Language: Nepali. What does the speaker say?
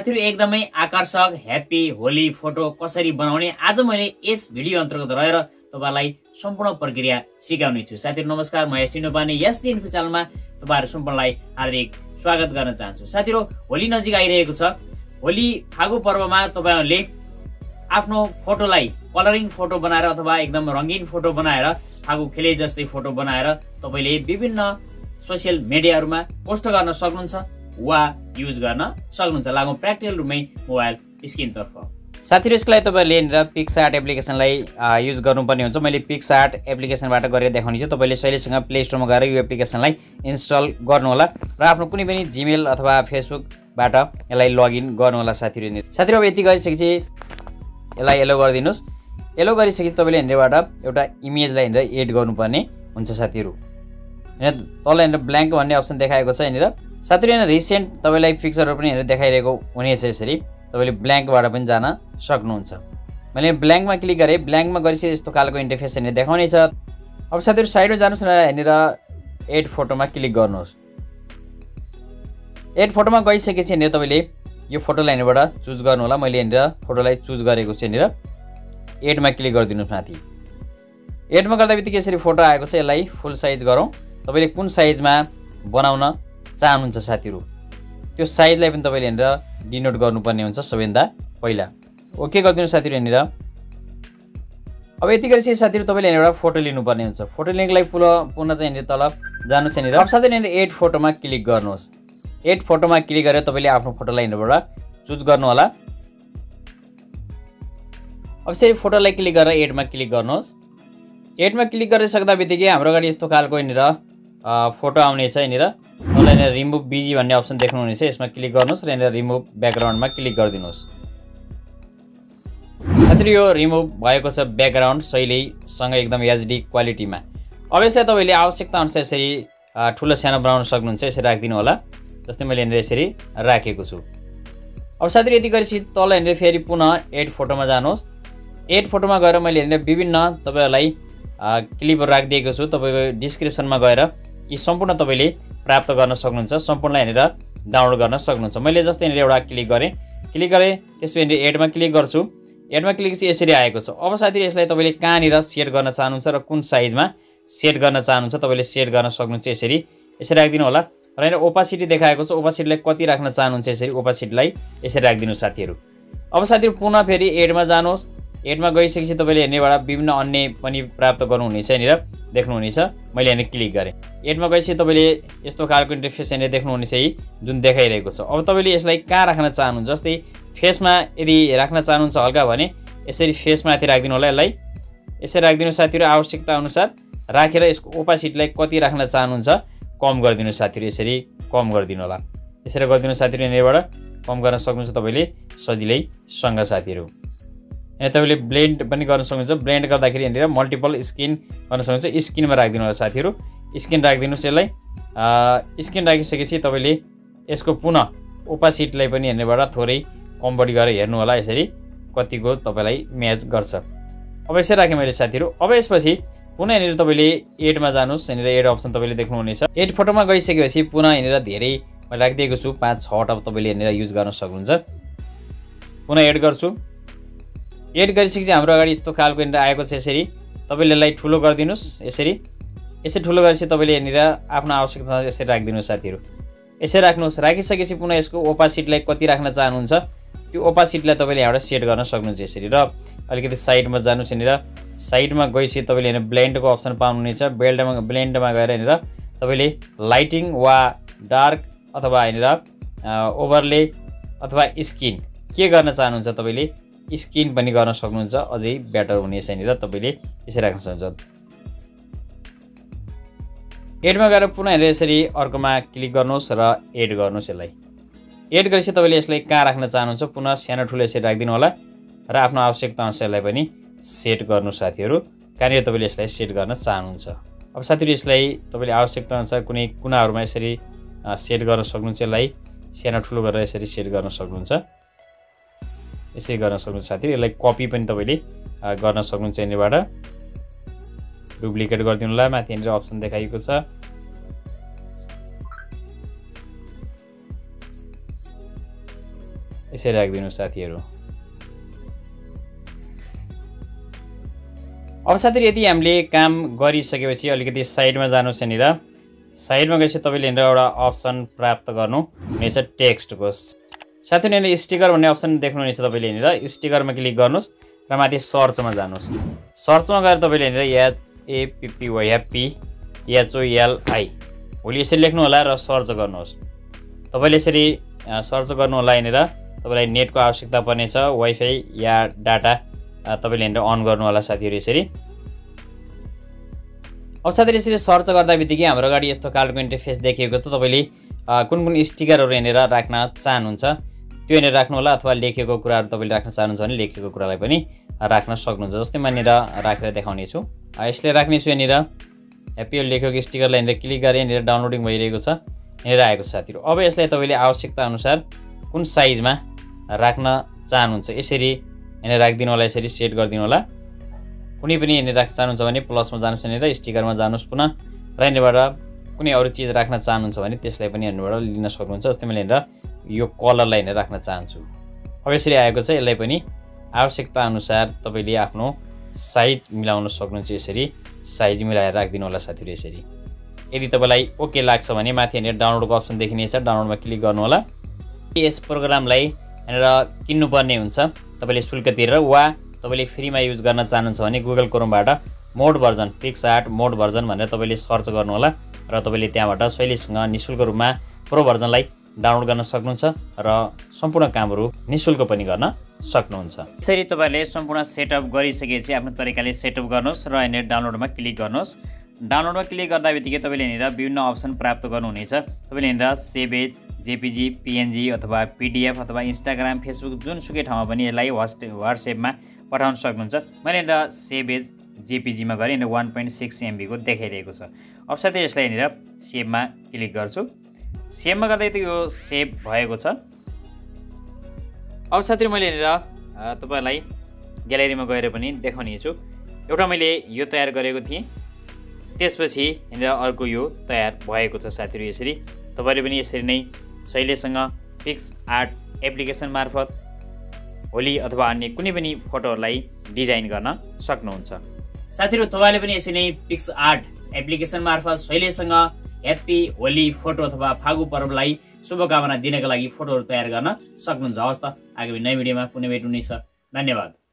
साथीहरु एकदमै आकर्षक ह्यापी होली फोटो कसरी बनाउने आज मैले यस भिडियो अन्तर्गत रहेर तपाईलाई सम्पूर्ण प्रक्रिया सिकाउने छु। साथीहरु नमस्कार, म sdinfo बनाउने sdinfo च्यानलमा तपाईहरु सम्पूर्णलाई हार्दिक स्वागत गर्न चाहन्छु। साथीहरु होली नजिक आइरहेको छ। होली फागु पर्वमा तपाईहरुले आफ्नो फोटोलाई कलरिङ फोटो बनाएर अथवा एकदम रंगीन फोटो बनाएर फागु खेले जस्तै फोटो बनाएर तपाईले विभिन्न सोशल मिडियाहरुमा पोस्ट गर्न सक्नुहुन्छ वा युज गर्न सक्नुहुन्छ। लागौं प्र्याक्टिकल रुपमै मोबाइल स्क्रिनतर्फ। साथीहरु यसलाई तपाईले लिएर पिक्सआर्ट एप्लिकेसनलाई युज गर्नुपर्ने हुन्छ। मैले पिक्सआर्ट एप्लिकेसनबाट गरेर देखाउने छु। तपाईले सहिलेसँग प्ले स्टोरमा गएर यो एप्लिकेसनलाई इन्स्टल गर्नु होला र आफ्नो कुनै पनि जीमेल अथवा फेसबुकबाट यसलाई लगइन गर्नु होला। साथीहरु अब यति गरिसकेपछि यसलाई एलो गरिदिनुस्। एलो गरिसकेपछि तपाईले यहाँबाट एउटा इमेजलाई यहाँबाट एड गर्नुपर्ने हुन्छ। साथीहरु यहाँ तल यहाँ ब्ल्याङ्क भन्ने अप्सन देखाएको छ। यहाँनिर साथीहरु यहाँ रिसेन्ट तपाईलाई पिक्चरहरु पनि यहाँ देखाइरहेको हुनेछ। यसरी तपाईले ब्ल्याङ्कबाट पनि जान सक्नुहुन्छ। मैले ब्ल्याङ्कमा क्लिक गरे। ब्ल्याङ्कमा गरिसके यस्तो खालको इन्टरफेस यहाँ देखाउने छ। अब साथीहरु साइडमा जानुस् न, यहाँनिर एड फोटोमा क्लिक गर्नुहोस्। एड फोटोमा गइसकेपछि यहाँनिर तपाईले यो फोटोलाई यहाँबाट चुज गर्नु होला। मैले यहाँनिर फोटोलाई चुज गरेको छु। यहाँनिर एडमा क्लिक गरिदिनुस् माथि। एडमा गर्दाबित्तिकै यसरी फोटो आएको छ। यसलाई फुल साइज गरौँ। तपाईले कुन साइजमा बनाउन चाहनुहुन्छ साथीहरु त्यो साइजलाई पनि तपाईले यहाँनिर डिनोट गर्नुपर्ने हुन्छ सबैभन्दा पहिला। ओके गरिदिनु साथीहरु। यहाँनिर अब यति गरेपछि साथीहरु तपाईले यहाँबाट फोटो लिनुपर्ने हुन्छ। फोटो लिनको लागि पुनः चाहिँ यहाँनिर तल जानुस्। यहाँनिर अब साथीहरु यहाँनिर एड फोटोमा क्लिक गर्नुहोस्। एड फोटोमा क्लिक गरेर तपाईले आफ्नो फोटोलाई यहाँबाट चुज गर्नु होला। अब यसरी फोटोलाई क्लिक गरेर एडमा क्लिक गर्नुहोस्। एडमा क्लिक गरिसक्दा बित्तिकै हाम्रो अगाडि यस्तो खालको यहाँनिर फोटो आउने छ। यहाँनिर मलाई यहाँ रिमुभ बिजी भन्ने अप्सन देख्नुहुनेछ। यसमा क्लिक गर्नुहोस् र यहाँनिर रिमुभ ब्याकग्राउन्डमा क्लिक गरिदिनुहोस्। साथीहरु यो रिमुभ भएको छ ब्याकग्राउन्ड शैलीसँग एकदम एचडी क्वालिटीमा। अब यसलाई तपाईले आवश्यकता अनुसार यसरी ठुलो सानो बनाउन सक्नुहुन्छ। यसरी राखिदिनु होला जस्तै मैले यहाँनिर यसरी राखेको छु। अब साथीहरु यति गरेपछि तल यहाँनिर फेरि पुनः एड फोटोमा जानुहोस्। एड फोटोमा गएर मैले यहाँनिर विभिन्न तपाईहरुलाई क्लिपहरु राखिदिएको छु। तपाईको डिस्क्रिप्सनमा गएर यी सम्पूर्ण तपाईले प्राप्त गर्न सक्नुहुन्छ। सम्पूर्ण यहाँनिर डाउनलोड गर्न सक्नुहुन्छ। मैले जस्तै यहाँनिर एउटा क्लिक गरे त्यसपछि एडमा क्लिक गर्छु। एडमा क्लिक चाहिँ यसरी आएको छ। अब साथीहरु यसलाई तपाईले कहाँनिर सेट गर्न चाहनुहुन्छ र कुन साइजमा सेट गर्न चाहनुहुन्छ तपाईले सेट गर्न सक्नुहुन्छ। यसरी राखिदिनु होला। र यहाँ ओपासिटी देखाएको छ। ओपासिटीलाई कति राख्न चाहनुहुन्छ यसरी ओपासिटीलाई यसरी राखिदिनु साथीहरु। अब साथीहरु पुनः फेरि एडमा जानुहोस्। एडमा गइसकेपछि तपाईले यहाँनिरबाट विभिन्न अन्य पनि प्राप्त गर्नुहुनेछ। यहाँनिर देख्नुहुनेछ। मैले यहाँ क्लिक गरे। एडमा गइसकेपछि तपाईले यस्तो खालको इन्टरफेस यहाँनिर देख्नुहुनेछ है जुन देखाइरहेको छ। अब तपाईले यसलाई कहाँ राख्न चाहनुहुन्छ जस्तै फेसमा यदि राख्न चाहनुहुन्छ हल्का भने यसरी फेसमाथि राखिदिनु होला। यसलाई यसरी राखिदिनु साथीहरु। आवश्यकता अनुसार राखेर यसको ओपासिटीलाई कति राख्न चाहनुहुन्छ कम गरिदिनु साथीहरु। यसरी कम गरिदिनु होला। यसरी गरिदिनु साथीहरु। यहाँनिरबाट कम गर्न सक्नुहुन्छ तपाईले सजिलैसँग साथीहरु। यहाँ तपाईले ब्लेन्ड पनि गर्न सक्नुहुन्छ। ब्लेन्ड गर्दाखेरि यहाँनिर मल्टिपल स्किन गर्न सक्नुहुन्छ। स्किनमा राखिदिनु होला साथीहरु। स्किन राखिदिनुस्। यसलाई स्किन राखिसकेपछि तपाईले यसको पुनः ओपासिटीलाई पनि यहाँनिरबाट थोरै कम बढी गरेर हेर्नु होला यसरी कतिको तपाईलाई म्याच गर्छ। अब यसरी राखेँ मैले साथीहरु। अब यसपछि पुनः यहाँनिर तपाईले एडमा जानुस्। यहाँनिर एड अप्सन तपाईले देख्नुहुनेछ। एड फोटोमा गइसकेपछि पुनः यहाँनिर धेरै मैले राखिदिएको छु 5-6 वटा तपाईले यहाँनिर युज गर्न सक्नुहुन्छ। पुनः एड गर्छु। एड गरिसकेपछि हाम्रो अगाडि यस्तो खालको यहाँनिर आएको छ। यसरी तपाईले यसलाई ठुलो गरिदिनुस्। यसरी ठुलो गरेपछि तपाईले यहाँनिर आफ्नो आवश्यकता यसरी राखिदिनुस् साथीहरु। यसरी राख्नुस्। राखिसकेपछि पुनः यसको ओपासिटीलाई कति राख्न चाहनुहुन्छ त्यो ओपासिटीलाई तपाईले यहाँबाट सेट गर्न सक्नुहुन्छ। यसरी र अलिकति साइडमा जानुस्। यहाँनिर साइडमा गइसके तपाईले यहाँ ब्लेन्डको अप्सन पाउनुहुनेछ। ब्लेन्डमा गएर यहाँनिर तपाईले लाइटिङ वा डार्क अथवा यहाँनिर ओभरले अथवा स्किन के गर्न चाहनुहुन्छ तपाईले स्किन पनि गर्न सक्नुहुन्छ। अझै बेटर हुनेछ। यहाँनिर तपाईले यसरी राख्न सक्नुहुन्छ। एडमा गएर पुनः यहाँनिर यसरी अर्कोमा क्लिक गर्नुहोस् र एड गर्नुहोस्। यसलाई एड गरेपछि तपाईले यसलाई कहाँ राख्न चाहनुहुन्छ पुनः सानो ठुलो यसरी राखिदिनु होला र आफ्नो आवश्यकता अनुसारलाई पनि सेट गर्नु साथीहरु। कहाँनिर तपाईले यसलाई सेट गर्न चाहनुहुन्छ। अब साथीहरु यसलाई तपाईले आवश्यकता अनुसार कुनै कुनाहरुमा यसरी सेट गर्न सक्नुहुन्छ। यसलाई सानो ठुलो गरेर यसरी सेट गर्न सक्नुहुन्छ। यसरी गर्न सक्नुहुन्छ साथीहरु। यसलाई कपी पनि तपाईले गर्न सक्नुहुन्छ। यहाँबाट डुप्लिकेट गरिदिनु होला। माथि यहाँनिर अप्सन देखाइएको छ। यसरी राखिदिनु साथीहरू। अब साथीहरू यदि हामीले काम गरिसकेपछि अलिकति साइडमा जानुहोस् यहाँनिर। साइडमा गएपछि तपाईँले यहाँनिर एउटा अप्सन प्राप्त गर्नु हुनेछ टेक्स्टको। साथीहरू यहाँनिर स्टिकर भन्ने अप्सन देख्नुहुनेछ तपाईँले यहाँनिर। स्टिकरमा क्लिक गर्नुहोस् र माथि सर्चमा जानुहोस्। सर्चमा गएर तपाईँले यहाँनिर HAPPY होली यसरी लेख्नु होला र सर्च गर्नुहोस्। तपाईँले यसरी सर्च गर्नु होला। यहाँनिर तपाईँलाई नेटको आवश्यकता पर्नेछ, वाइफाई या डाटा तपाईँले यहाँनिर अन गर्नु होला साथीहरू यसरी। अब साथीहरू यसरी सर्च गर्दा बित्तिकै हाम्रो अगाडि यस्तो खालको इन्टरफेस देखिएको छ। तपाईँले कुन कुन स्टिकरहरू यहाँनिर राख्न चाहनुहुन्छ त्यो यहाँनिर राख्नु होला, अथवा लेखेको कुराहरू तपाईँले राख्न चाहनुहुन्छ भने लेखेको कुरालाई पनि राख्न सक्नुहुन्छ। जस्तै म यहाँनिर राखेर देखाउने छु। यसले राख्नेछु यहाँनिर ह्याप्पी लेखेको स्टिकरलाई यहाँनिर क्लिक गरेर यहाँनिर डाउनलोडिङ भइरहेको छ, यहाँनिर आएको छ साथीहरू। अब यसलाई तपाईँले आवश्यकता अनुसार कुन साइजमा राख्न चाहनुहुन्छ यसरी यहाँनिर राखिदिनु होला, यसरी सेट गरिदिनु होला। कुनै पनि यहाँनिर राख्न चाहनुहुन्छ भने प्लसमा जानुहोस्, यहाँनिर स्टिकरमा जानुहोस् पुनः, र यहाँनिरबाट कुनै अरू चिज राख्न चाहनुहुन्छ भने त्यसलाई पनि यहाँनिरबाट लिन सक्नुहुन्छ। जस्तै मैले यहाँनिर यो कलरलाई यहाँनिर राख्न चाहन्छु। अब यसरी आएको छ। यसलाई पनि आवश्यकता अनुसार तपाईँले आफ्नो साइज मिलाउन सक्नुहुन्छ। यसरी साइज मिलाएर राखिदिनु होला साथीहरू यसरी। यदि तपाईँलाई ओके लाग्छ भने माथि यहाँनिर डाउनलोडको अप्सन देखिनेछ, डाउनलोडमा क्लिक गर्नु होला। यस प्रोग्रामलाई यहाँनिर किन्नुपर्ने हुन्छ तपाईँले शुल्क तिरेर, वा तपाईँले फ्रीमा युज गर्न चाहनुहुन्छ भने गुगल क्रोमबाट मोड भर्जन पिक्सआर्ट मोड भर्जन भनेर तपाईँले सर्च गर्नु होला र तपाईँले त्यहाँबाट शैलीसँग निःशुल्क रूपमा प्रो भर्जनलाई डाउनलोड गर्न सक्नुहुन्छ र सम्पूर्ण कामहरू निःशुल्क पनि गर्न सक्नुहुन्छ। यसरी तपाईँले सम्पूर्ण सेटअप गरिसकेपछि आफ्नो तरिकाले सेटअप गर्नुहोस् र यहाँनिर डाउनलोडमा क्लिक गर्नुहोस्। डाउनलोडमा क्लिक गर्दा बित्तिकै तपाईँले यहाँनिर विभिन्न अप्सन प्राप्त गर्नुहुनेछ। तपाईँले यहाँनिर सेभ एज, जेपिजी, पिएनजी अथवा पिडिएफ अथवा इन्स्टाग्राम, फेसबुक जुनसुकै ठाउँमा पनि यसलाई वाट्सएपमा पठाउन सक्नुहुन्छ। मैले यहाँनिर सेभ एज जेपिजीमा गरेँ, यहाँनिर 1.6 MB को देखाइरहेको छ। अब साथै यसलाई यहाँनिर सेभमा क्लिक गर्छु। सेभमा गर्दा त यो सेभ भएको छ। अब साथीहरू मैले यहाँनिर तपाईँलाई ग्यालेरीमा गएर पनि देखाउने छु। एउटा मैले यो तयार गरेको थिएँ, त्यसपछि यहाँनिर अर्को यो तयार भएको छ साथीहरू यसरी। तपाईँले पनि यसरी नै शैलीसँग पिक्स आर्ट एप्लिकेसन मार्फत होली अथवा अन्य कुनै पनि फोटोहरूलाई डिजाइन गर्न सक्नुहुन्छ। साथीहरू तपाईँले पनि यसरी नै पिक्स आर्ट एप्लिकेसन मार्फत शैलीसँग ह्याप्पी होली फोटो अथवा फागु पर्वलाई शुभकामना दिनका लागि फोटोहरू तयार गर्न सक्नुहुन्छ। हवस् त, आगामी नयाँ भिडियोमा पुनः भेट हुनेछ। धन्यवाद।